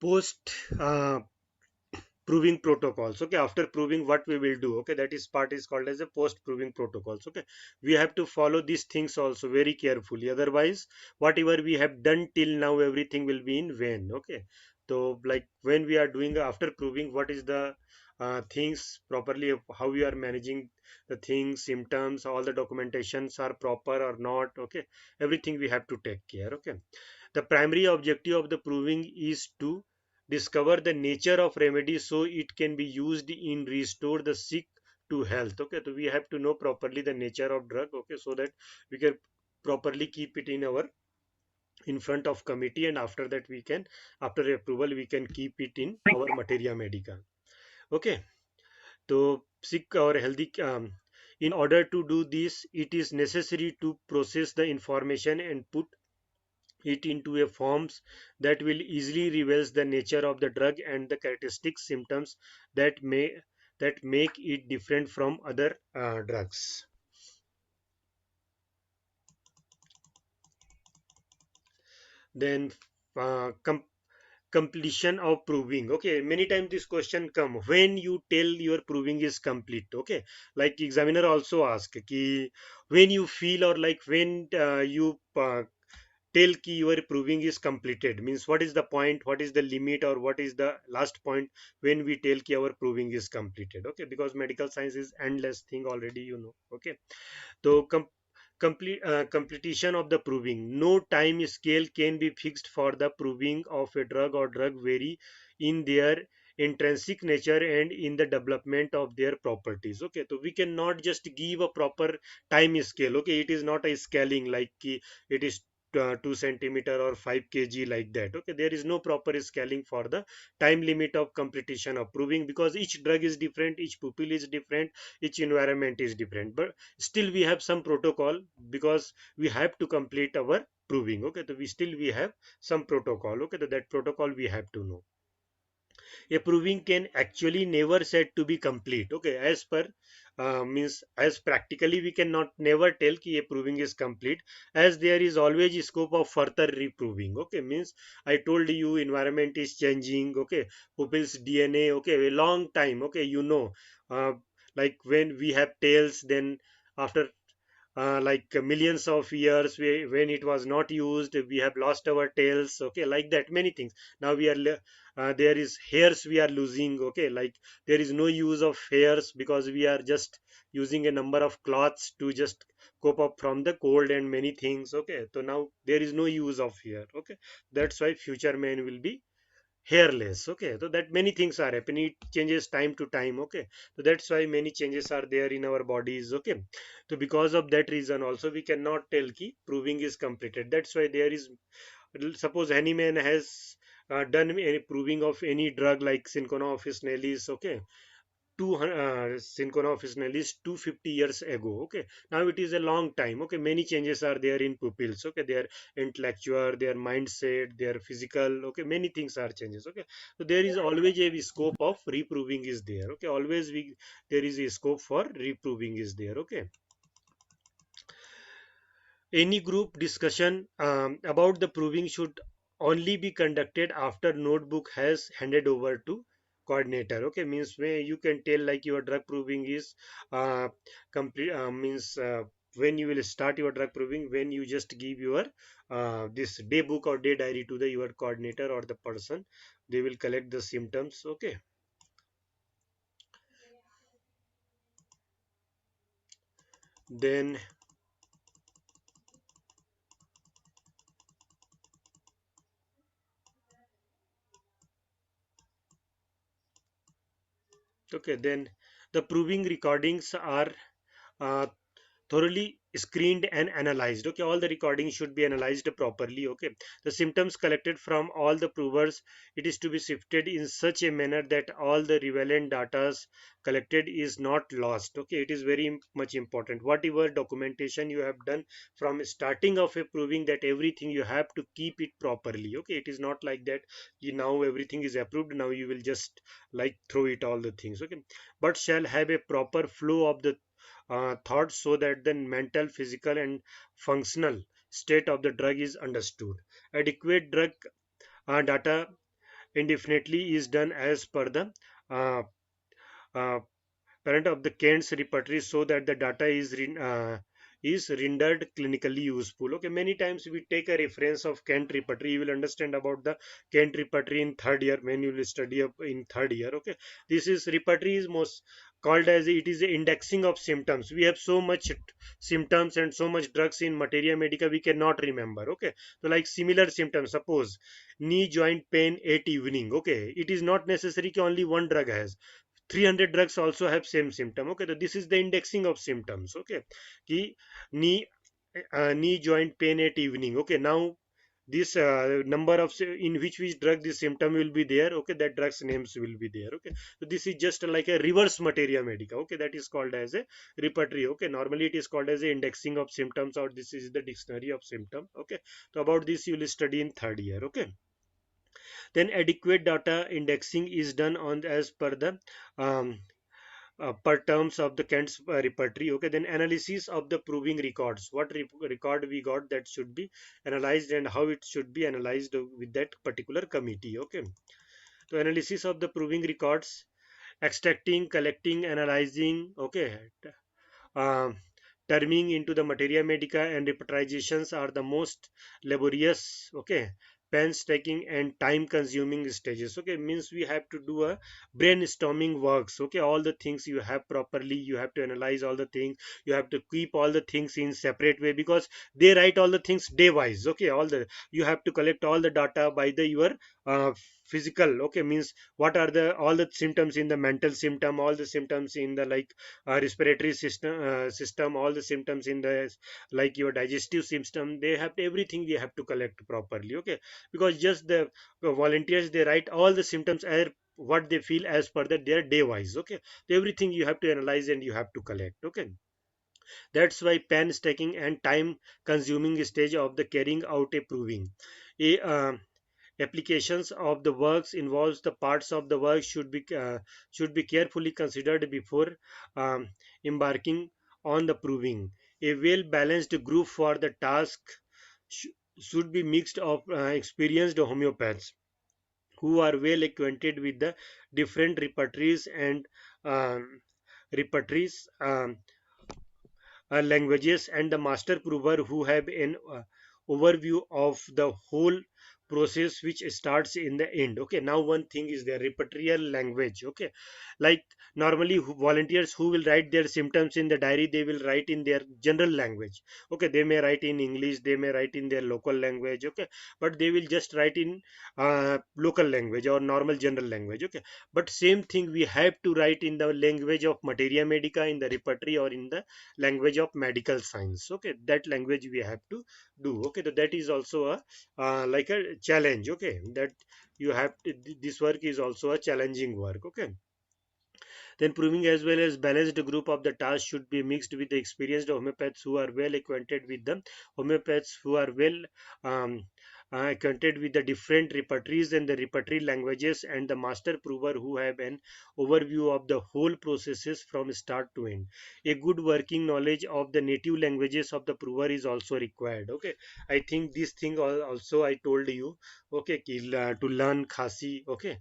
post proving protocols. Okay, after proving, what we will do, okay, that is part is called as a post proving protocols. Okay, we have to follow these things also very carefully, otherwise whatever we have done till now, everything will be in vain. Okay, so like when we are doing after proving, what is the things properly, how we are managing the things, symptoms, all the documentations are proper or not. Okay, everything we have to take care. Okay, the primary objective of the proving is to discover the nature of remedy so it can be used in restore the sick to health. Okay, so we have to know properly the nature of drug. Okay, so that we can properly keep it in our in front of committee, and after that we can, after approval, we can keep it in our materia medica. Okay, so sick or healthy, in order to do this, it is necessary to process the information and put it into a forms that will easily reveals the nature of the drug and the characteristic symptoms that may that make it different from other drugs. Then completion of proving. Okay, many times this question come when you tell your proving is complete. Okay, like examiner also ask ki when you feel, or like when you tell ki your proving is completed, means what is the point, what is the limit, or what is the last point when we tell ki our proving is completed. Okay, because medical science is endless thing already, you know. Okay, so completion of the proving, no time scale can be fixed for the proving of a drug or drug vary in their intrinsic nature and in the development of their properties. Okay, so we cannot just give a proper time scale. Okay, it is not a scaling like it is 2 centimeter or 5 kg like that. Okay, there is no proper scaling for the time limit of completion of proving, because each drug is different, each pupil is different, each environment is different, but still we have some protocol, because we have to complete our proving. Okay, so we have some protocol. Okay, so that protocol we have to know. A proving can actually never said to be complete. Okay, as per means as practically we cannot never tell ki a proving is complete, as there is always a scope of further reproving. Okay, means I told you environment is changing. Okay, pupils DNA. Okay, a long time. Okay, you know, like when we have tails, then after like millions of years, when it was not used, we have lost our tails. Okay, like that many things. Now we are there is hairs we are losing. Okay, like there is no use of hairs because we are just using a number of cloths to just cope up from the cold and many things. Okay, so now there is no use of hair. Okay, that's why future man will be hairless. Okay, so that many things are happening, it changes time to time. Okay, so that's why many changes are there in our bodies. Okay, so because of that reason also we cannot tell ki proving is completed. That's why there is, suppose any man has done any proving of any drug like Syncona officinalis. Okay, 200 Syncona officinalis 250 years ago. Okay, now it is a long time. Okay, many changes are there in pupils. Okay, their intellectual, their mindset, their physical. Okay, many things are changes. Okay, so there is always a scope of reproving is there. Okay, always we there is a scope for reproving is there. Okay, any group discussion about the proving should only be conducted after notebook has handed over to coordinator. Okay, means where you can tell like your drug proving is complete, means when you will start your drug proving, when you just give your this day book or day diary to the your coordinator or the person, they will collect the symptoms. Okay, then okay, then the proving recordings are uh, thoroughly screened and analyzed. Okay, all the recordings should be analyzed properly. Okay, the symptoms collected from all the provers, it is to be sifted in such a manner that all the relevant data collected is not lost. Okay, it is very much important, whatever documentation you have done from starting of a proving, that everything you have to keep it properly. Okay, it is not like that you now everything is approved, now you will just like throw it all the things. Okay, but shall have a proper flow of the thoughts so that the mental, physical, and functional state of the drug is understood. Adequate drug data indefinitely is done as per the uh, uh, parent of the Kent's repertory so that the data is rendered clinically useful. Okay, many times we take a reference of Kent repertory. You will understand about the Kent repertory in third year when you will study up in third year. Okay, this is repertory is most called as it is the indexing of symptoms. We have so much symptoms and so much drugs in materia medica we cannot remember. Okay, so like similar symptoms, suppose knee joint pain at evening. Okay, it is not necessary कि only one drug has 300 drugs also have same symptom. Okay, so this is the indexing of symptoms. Okay, ki knee knee joint pain at evening. Okay, now this number of in which drug this symptom will be there. Okay, that drugs names will be there. Okay, so this is just like a reverse materia medica. Okay, that is called as a repertory. Okay, normally it is called as a indexing of symptoms, or this is the dictionary of symptom. Okay, so about this you will study in third year. Okay, then adequate data indexing is done on as per the um, per terms of the Kent's repertory. Okay, then analysis of the proving records. What record we got that should be analyzed and how it should be analyzed with that particular committee. Okay, so analysis of the proving records, extracting, collecting, analyzing. Okay, um, terming into the materia medica and repatriations are the most laborious, okay, painstaking and time consuming stages. Okay, means we have to do a brainstorming works. Okay, all the things you have properly, you have to analyze all the things, you have to keep all the things in separate way because they write all the things day wise. Okay, all the you have to collect all the data by the your uh, physical. Okay, means what are the all the symptoms in the mental symptom, all the symptoms in the like respiratory system, all the symptoms in the like your digestive system, they have everything we have to collect properly. Okay, because just the volunteers they write all the symptoms as what they feel as per that their day wise. Okay, so everything you have to analyze and you have to collect. Okay, that's why painstaking and time consuming stage of the carrying out a proving a applications of the works involves the parts of the work should be carefully considered before um, embarking on the proving. A well balanced group for the task sh- should be mixed of experienced homeopaths who are well acquainted with the different repertories and um, repertories languages, and the master prover who have an overview of the whole process which starts in the end. Okay, now one thing is the repertorial language. Okay, like normally volunteers who will write their symptoms in the diary, they will write in their general language. Okay, they may write in english, they may write in their local language. Okay, but they will just write in local language or normal general language. Okay, but same thing we have to write in the language of materia medica in the repertory or in the language of medical science. Okay, that language we have to do. Okay, so that is also a like a challenge. Okay, that you have to, this work is also a challenging work. Okay, then proving as well as balanced group of the task should be mixed with the experienced homeopaths who are well acquainted with them, homeopaths who are well um, acquainted with the different repertories and the repertory languages, and the master prover who have an overview of the whole processes from start to end. A good working knowledge of the native languages of the prover is also required. Okay, I think this thing also I told you. Okay, to learn Khasi. Okay,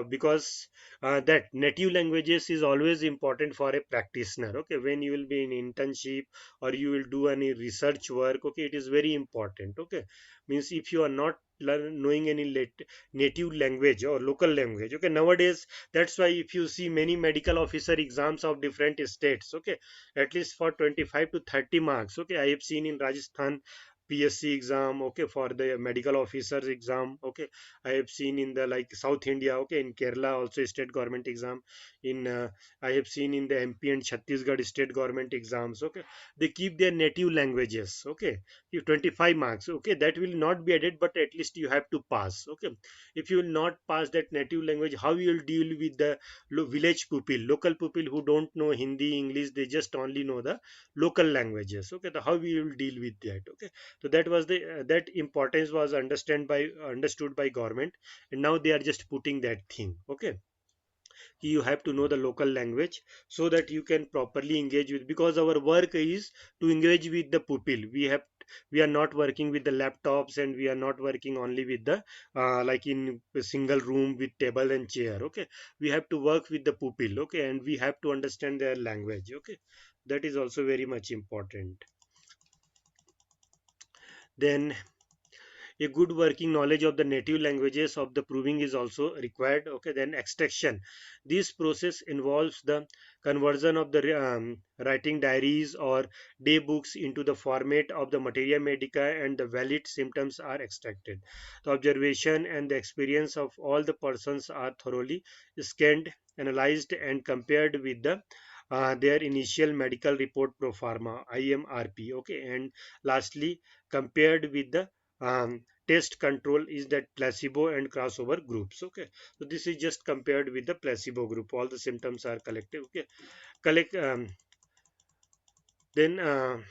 because that native languages is always important for a practitioner. Okay, when you will be in internship or you will do any research work. Okay, it is very important. Okay, means if you are not knowing any native language or local language. Okay, nowadays that's why if you see many medical officer exams of different states. Okay, at least for 25 to 30 marks. Okay, I have seen in Rajasthan PSC exam. Okay, for the medical officers exam. Okay, I have seen in the like South India. Okay, in Kerala also state government exam. In I have seen in the MP and Chhattisgarh state government exams. Okay, they keep their native languages. Okay, if 25 marks. Okay, that will not be added, but at least you have to pass. Okay, if you will not pass that native language, how you will deal with the village people, local people who don't know Hindi, English, they just only know the local languages. Okay, the how we will deal with that. Okay, so that was the that importance was understood by government, and now they are just putting that thing. Okay, you have to know the local language so that you can properly engage with, because our work is to engage with the pupil. We have we are not working with the laptops, and we are not working only with the like in a single room with table and chair. Okay, we have to work with the pupil. Okay, and we have to understand their language. Okay, that is also very much important. Then a good working knowledge of the native languages of the proving is also required. Okay, then extraction, this process involves the conversion of the writing diaries or day books into the format of the materia medica, and the valid symptoms are extracted. The observation and the experience of all the persons are thoroughly scanned, analyzed, and compared with the their initial medical report pro forma, IMRP. Okay, and lastly compared with the test control is that placebo and crossover groups. Okay, so this is just compared with the placebo group, all the symptoms are collected. Okay, collect then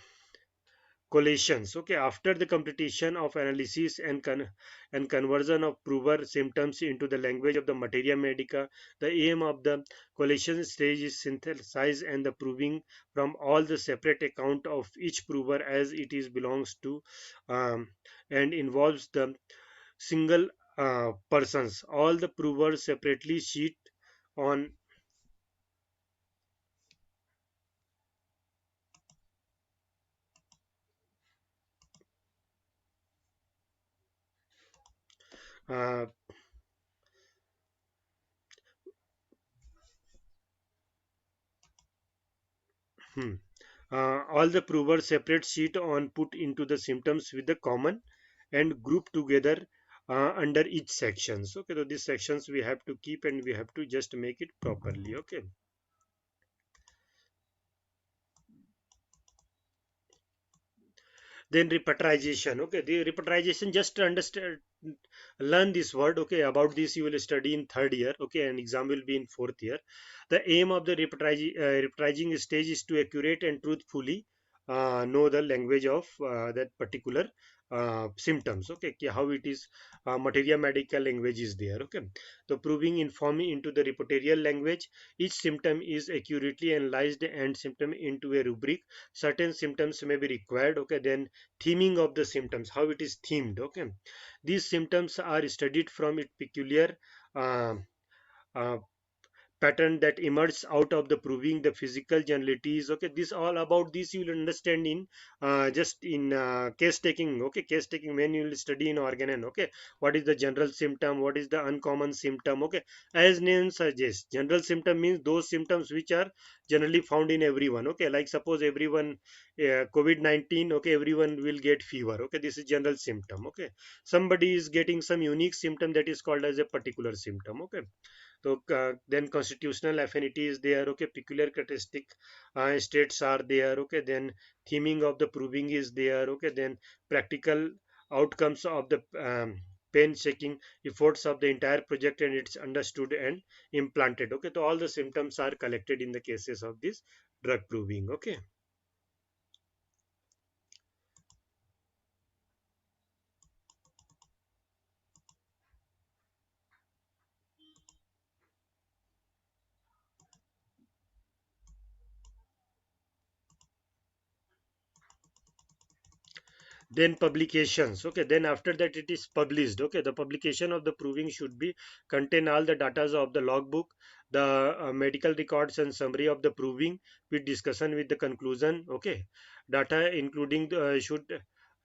collations. Okay, after the completion of analysis and and conversion of prover symptoms into the language of the materia medica, the aim of the collation stage is synthesize and the proving from all the separate account of each prover as it is belongs to, um, and involves the single persons. All the provers separately sheet on. Uh, hmm. All the provers separate sheet on put into the symptoms with the common and group together under each sections. Okay, so these sections we have to keep and we have to just make it properly. Okay. Then repatriation. Okay, the repatriation, just to understand, learn this word. Okay, about this you will study in third year. Okay, and exam will be in fourth year. The aim of the repatriating stage is to accurate and truthfully know the language of that particular symptoms. Okay, how it is, materia medical language is there. Okay, so proving informing into the reportorial language, each symptom is accurately analyzed and symptom into a rubric. Certain symptoms may be required. Okay, then theming of the symptoms, how it is themed. Okay, these symptoms are studied from its peculiar uh, uh, pattern that emerges out of the proving the physical generalities. Okay, this all about this you will understand in just in case taking. Okay, case taking, when you will study in organon. Okay, what is the general symptom, what is the uncommon symptom. Okay, as name suggests, general symptom means those symptoms which are generally found in everyone. Okay, like suppose everyone COVID-19. Okay, everyone will get fever. Okay, this is general symptom. Okay, somebody is getting some unique symptom, that is called as a particular symptom. Okay, so then constitutional affinity is there. Okay, peculiar characteristic states are there. Okay, then theming of the proving is there. Okay, then practical outcomes of the painstaking efforts of the entire project, and it's understood and implanted. Okay, so all the symptoms are collected in the cases of this drug proving. Okay. Then publications. Okay, then after that it is published. Okay, the publication of the proving should be contain all the data of the logbook, the medical records and summary of the proving with discussion with the conclusion. Okay, data including the,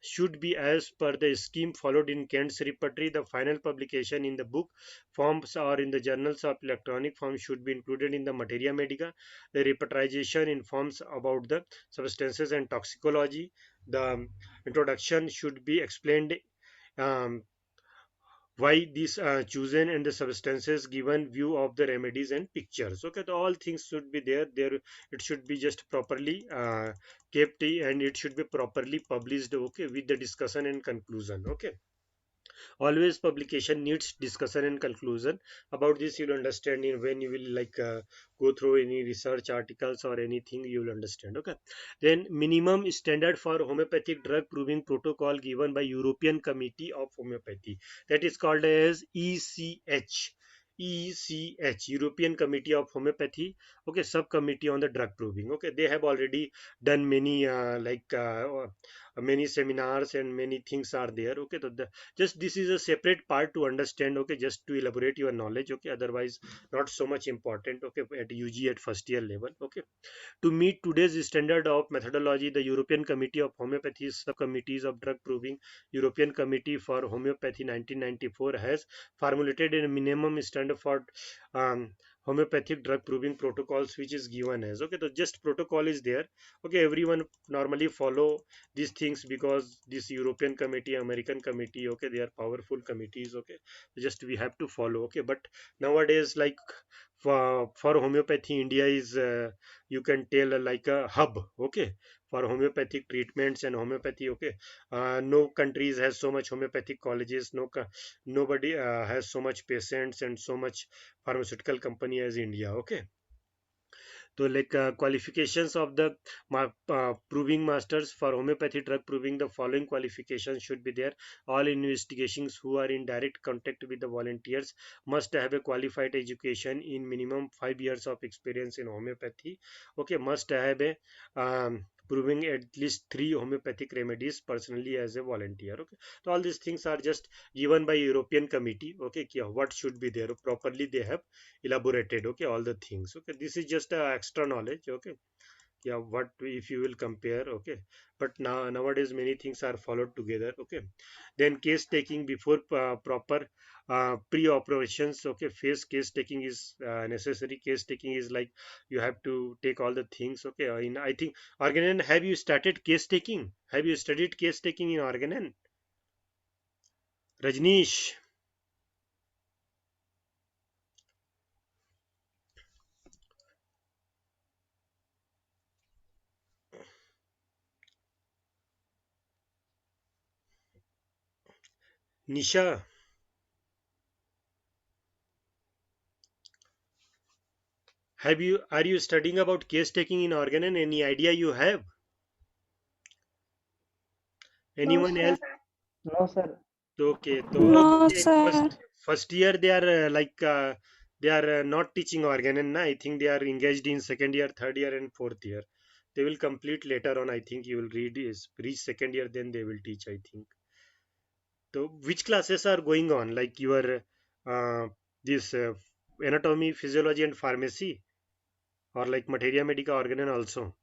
should be as per the scheme followed in Kent's repertory. The final publication in the book forms or in the journals of electronic form should be included in the materia medica. The repertorization informs about the substances and toxicology. The introduction should be explained um, why these chosen and the substances, given view of the remedies and pictures. Okay, so all things should be there. It should be just properly kept, and it should be properly published. Okay, with the discussion and conclusion. Okay, always publication needs discussion and conclusion. About this you'll understand in when you will like go through any research articles or anything, you will understand. Okay, then minimum standard for homeopathic drug proving protocol given by European Committee of Homeopathy, that is called as ECH, European Committee of Homeopathy. Okay, subcommittee on the drug proving. Okay, they have already done many many seminars and many things are there. Okay, so just this is a separate part to understand. Okay, just to elaborate your knowledge. Okay, otherwise not so much important. Okay, at UG at first year level. Okay, to meet today's standard of methodology, the European Committee of Homeopathy Subcommittees of Drug Proving, European Committee for Homeopathy 1994 has formulated a minimum standard for um, homeopathic drug proving protocols, which is given as. Okay, so just protocol is there. Okay, everyone normally follow these things because this European Committee, American Committee, okay, they are powerful committees. Okay, just we have to follow. Okay, but nowadays, like for homeopathy, India is you can tell like a hub. Okay, for homeopathic treatments and homeopathy. Okay, no countries has so much homeopathic colleges. Nobody has so much patients and so much pharmaceutical company as India. Okay, so like qualifications of the proving masters for homeopathy drug proving, the following qualifications should be there. All investigations who are in direct contact with the volunteers must have a qualified education in minimum 5 years of experience in homeopathy. Okay, must have a proving at least three homeopathic remedies personally as a volunteer. Okay, so all these things are just given by European Committee. Okay, what should be there properly they have elaborated. Okay, all the things. Okay, this is just extra knowledge. Okay, yeah, what if you will compare. Okay, but nowadays many things are followed together. Okay, then case taking before proper pre-operations. Okay, phase case taking is necessary. Case taking is like you have to take all the things. Okay, in I think Organon, have you started case taking? Have you studied case taking in Organon? Rajneesh? Nisha? Have you Are you studying about case taking in Organon? Any idea you have? No, Anyone sir. else? No, sir. Okay, so No, okay, sir. first year they are they are not teaching Organon. Na? I think they are engaged in second year, third year, and fourth year. They will complete later on. I think you will reach second year, then they will teach. I think. So which classes are going on? Like your this anatomy, physiology, and pharmacy, or like materia medica, Organon also.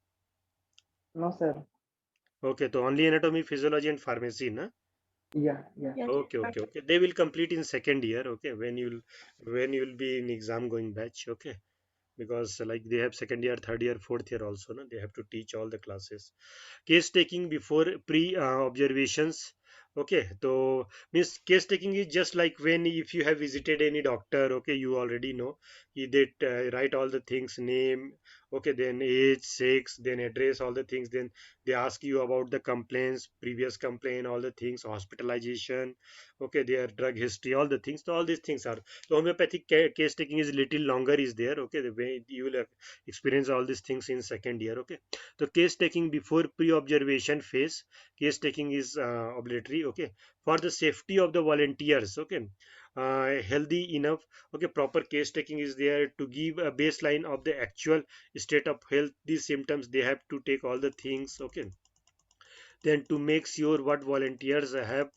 No, sir. Okay, so only anatomy, physiology, and pharmacy, na? Yeah, yeah. Yes, Okay, sir. okay, okay. They will complete in second year. Okay, when you'll be in exam going batch. Okay, because like they have second year, third year, fourth year also. No, they have to teach all the classes. Case taking before pre observations. Okay, so means case taking is just like when if you have visited any doctor. Okay, you already know they write all the things, name. Okay, then age, sex, then address, all the things. Then they ask you about the complaints, previous complaint, all the things, hospitalization. Okay, their drug history, all the things. So all these things are. So homeopathic case taking is little longer is there. Okay, the way you will experience all these things in second year. Okay, the case taking before pre-observation phase, case taking is obligatory. Okay, for the safety of the volunteers. Okay, healthy enough. Okay, proper case taking is there to give a baseline of the actual state of health. These symptoms they have to take all the things. Okay, then to make sure what volunteers have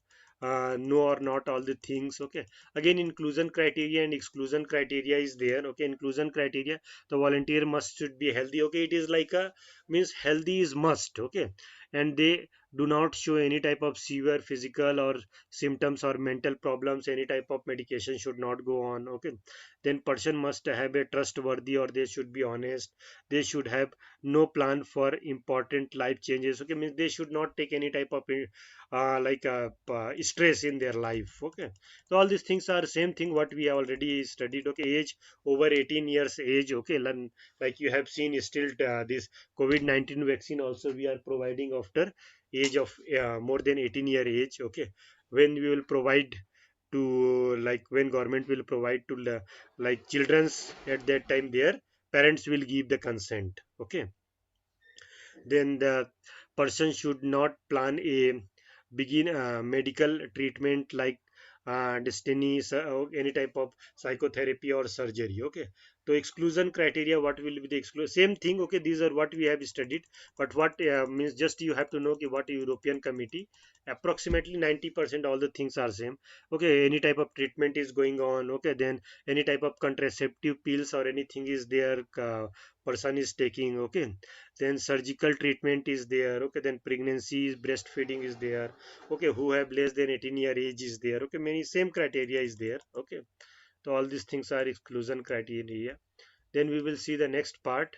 know or not all the things. Okay, again inclusion criteria and exclusion criteria is there. Okay, inclusion criteria, the volunteer must should be healthy. Okay, it is like a means healthy is must. Okay, and they do not show any type of severe physical or symptoms or mental problems. Any type of medication should not go on. Okay, then person must have a trustworthy, or they should be honest. They should have no plan for important life changes. Okay, means they should not take any type of stress in their life. Okay, so all these things are same thing what we have already studied. Okay, age over 18 years age. Okay, learn like you have seen still this COVID-19 vaccine also we are providing after age of more than 18-year age. Okay, when we will provide to like when government will provide to like children's at that time their parents will give the consent. Okay, then the person should not plan a begin medical treatment like destiny, any type of psychotherapy or surgery. Okay, So exclusion criteria, what will be the exclusion? Same thing. Okay, these are what we have studied, but what means, just you have to know, okay, what European Committee, approximately 90% all the things are same. Okay, any type of treatment is going on. Okay, then any type of contraceptive pills or anything is there, person is taking. Okay, then surgical treatment is there. Okay, then pregnancy, breastfeeding is there. Okay, who have less than 18-year age is there. Okay, many same criteria is there. Okay, so all these things are exclusion criteria. Then we will see the next part.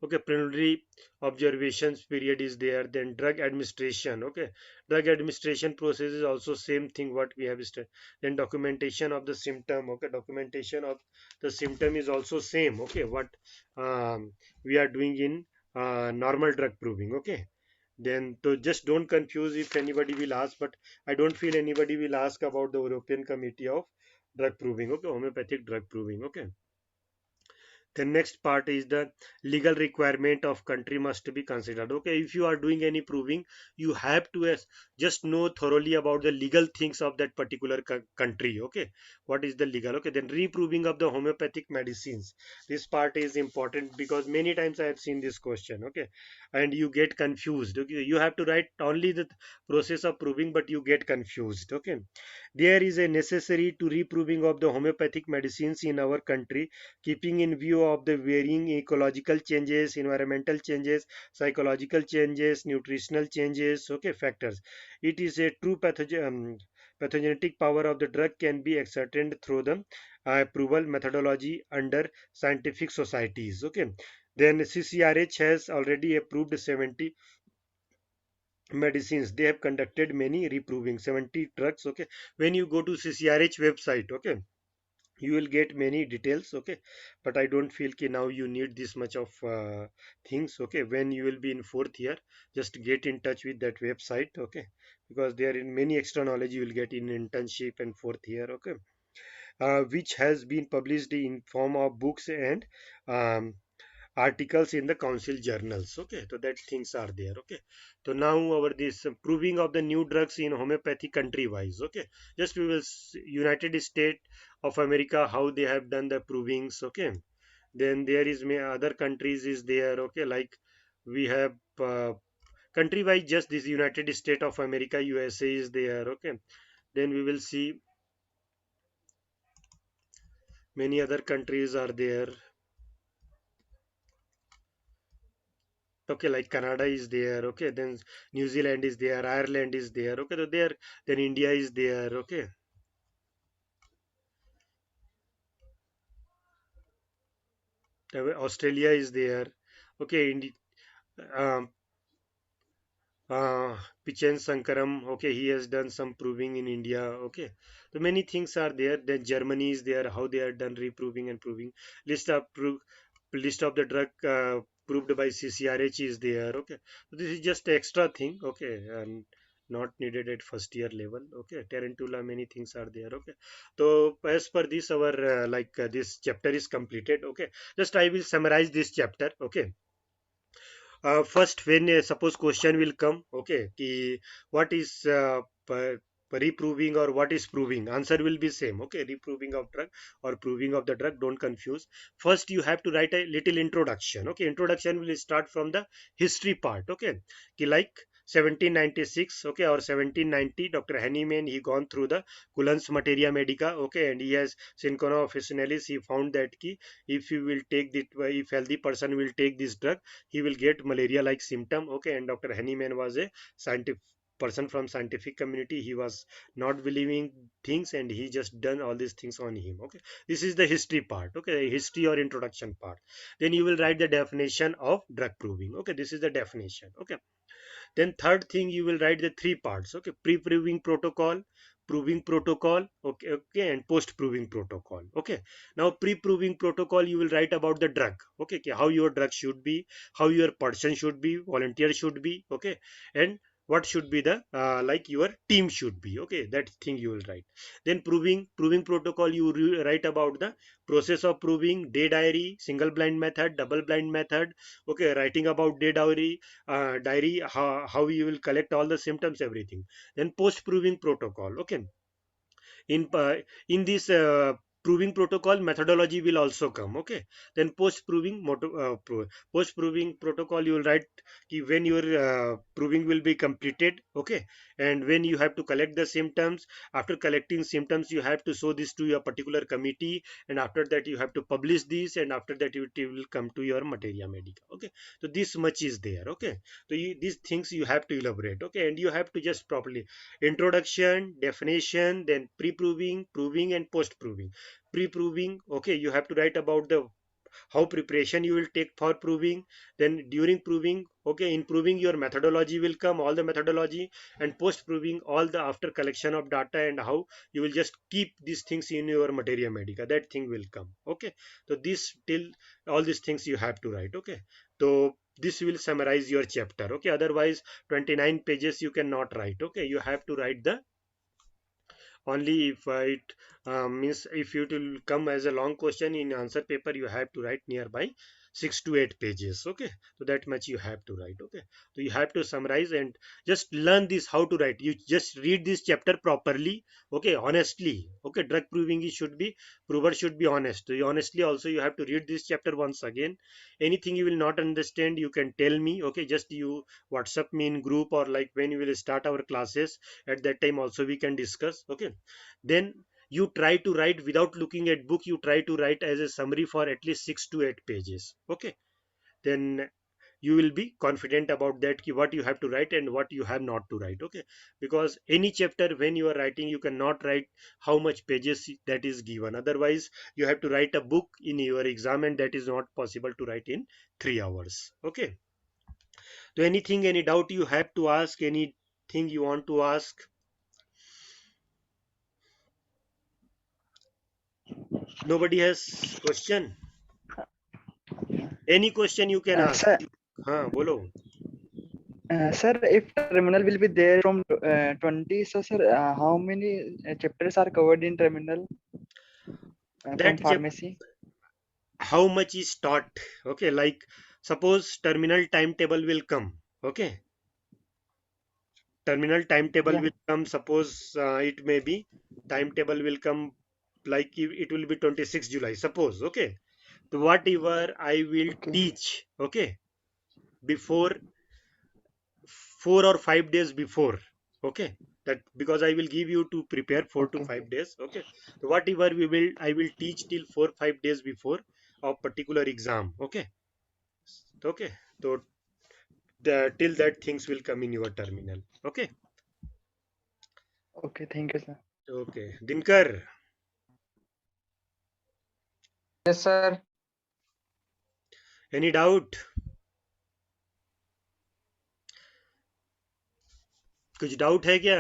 Okay, preliminary observations period is there. Then drug administration. Okay, drug administration process is also same thing what we have studied. Then documentation of the symptom. Okay, documentation of the symptom is also same. Okay, what we are doing in normal drug proving. Okay, then to just don't confuse if anybody will ask, but I don't feel anybody will ask about the European Committee of drug proving. Okay, homeopathic drug proving. Okay, the next part is the legal requirement of country must be considered. Okay, if you are doing any proving, you have to just know thoroughly about the legal things of that particular country. Okay, what is the legal? Okay, then reproving of the homeopathic medicines, this part is important because many times I have seen this question. Okay, and you get confused. Okay, you have to write only the process of proving, but you get confused. Okay, there is a necessary to reproving of the homeopathic medicines in our country, keeping in view of the varying ecological changes, environmental changes, psychological changes, nutritional changes, okay, factors. It is a true pathogenetic power of the drug can be ascertained through the approval methodology under scientific societies. Okay, then CCRH has already approved 70 medicines. They have conducted many reproving 70 drugs. Okay, when you go to CCRH website, okay, you will get many details. Okay, but I don't feel ki now you need this much of things. Okay, when you will be in fourth year, just get in touch with that website. Okay, because there in many extra knowledge you will get in internship and fourth year. Okay, which has been published in form of books and um, articles in the council journals. Okay, so that things are there. Okay, so now over this proving of the new drugs in homeopathy country wise. Okay, just we will United States of America, how they have done the provings. Okay, then there is other countries is there. Okay, like we have country wise, just this United States of America, USA is there. Okay, then we will see many other countries are there. Okay, like Canada is there. Okay, then New Zealand is there, Ireland is there. Okay, so there, then India is there. Okay, Australia is there. Okay, um, uh, Pichen Sankaram. Okay, he has done some proving in India. Okay, so many things are there. Then Germany is there, how they are done reproving and proving. List of list of the drug proved by CCRH is there. Okay, so this is just extra thing. Okay, and not needed at first year level. Okay, Tarantula, many things are there. Okay, so as per this, our this chapter is completed. Okay, just I will summarize this chapter. Okay, first when suppose question will come. Okay, ki what is reproving or what is proving, answer will be same. Okay, reproving of drug or proving of the drug, don't confuse. First you have to write a little introduction. Okay, introduction will start from the history part. Okay, ki like 1796, okay, or 1790, Dr. Hahnemann, he gone through the Cullen's Materia Medica. Okay, and he has Synchona officinalis, he found that ki if you will take it, if healthy person will take this drug, he will get malaria like symptom. Okay, and Dr. Hahnemann was a scientific person from scientific community. He was not believing things and he just done all these things on him. Okay, this is the history part. Okay, history or introduction part. Then you will write the definition of drug proving. Okay, this is the definition. Okay, then third thing, you will write the three parts. Okay, pre-proving protocol, proving protocol. Okay, okay, and post-proving protocol. Okay, now pre-proving protocol, you will write about the drug. Okay, okay, how your drug should be, how your person should be, volunteer should be. Okay, and what should be the like your team should be. Okay, that thing you will write. Then proving protocol, you write about the process of proving, day diary, single blind method, double blind method. Okay, writing about day diary, how you will collect all the symptoms, everything. Then post proving protocol. Okay, in this proving protocol methodology will also come. Okay, then post proving protocol, you will write when your proving will be completed. Okay, and when you have to collect the symptoms. After collecting symptoms, you have to show this to your particular committee, and after that you have to publish this, and after that it will come to your materia medica. Okay, so this much is there. Okay, so these things you have to elaborate. Okay, and you have to just properly introduction, definition, then pre-proving, proving, and post-proving. Pre-proving, okay, you have to write about the how preparation you will take for proving. Then during proving, okay, in proving your methodology will come, all the methodology. And post proving, all the after collection of data, and how you will just keep these things in your materia medica, that thing will come. Okay, so this till all these things you have to write. Okay, so this will summarize your chapter. Okay, otherwise 29 pages you cannot write. Okay, you have to write the only if it means if it will come as a long question in answer paper, you have to write nearby 6 to 8 pages. Okay, so that much you have to write. Okay, so you have to summarize and just learn this how to write. You just read this chapter properly. Okay, honestly. Okay, drug proving is should be prover should be honest. So you honestly also you have to read this chapter once again. Anything you will not understand, you can tell me. Okay, just you WhatsApp me in group, or like when you will start our classes, at that time also we can discuss. Okay, then you try to write without looking at book, you try to write as a summary for at least 6 to 8 pages. Okay, then you will be confident about that what you have to write and what you have not to write. Okay, because any chapter when you are writing, you cannot write how much pages that is given. Otherwise you have to write a book in your exam, and that is not possible to write in 3 hours. Okay, so anything, any doubt you have to ask, anything you want to ask? Nobody has question? Any question you can ask. Sir, हाँ बोलो. sir, if terminal will be there from 20, so sir, how many chapters are covered in terminal from That pharmacy? how much is taught. Okay, like suppose terminal timetable will come. Okay, terminal timetable Yeah. will come. Suppose it may be timetable will come like it will be 26 July. Suppose. Okay, so whatever I will Okay. teach. Okay, before 4 or 5 days before. Okay, that because I will give you to prepare four to Okay. five days. Okay, so whatever I will teach till 4 5 days before of particular exam. Okay, okay, so till that things will come in your terminal. Okay, Okay. Thank you, sir. okay, Dinkar, Yes, sir. any doubt? कुछ doubt है क्या?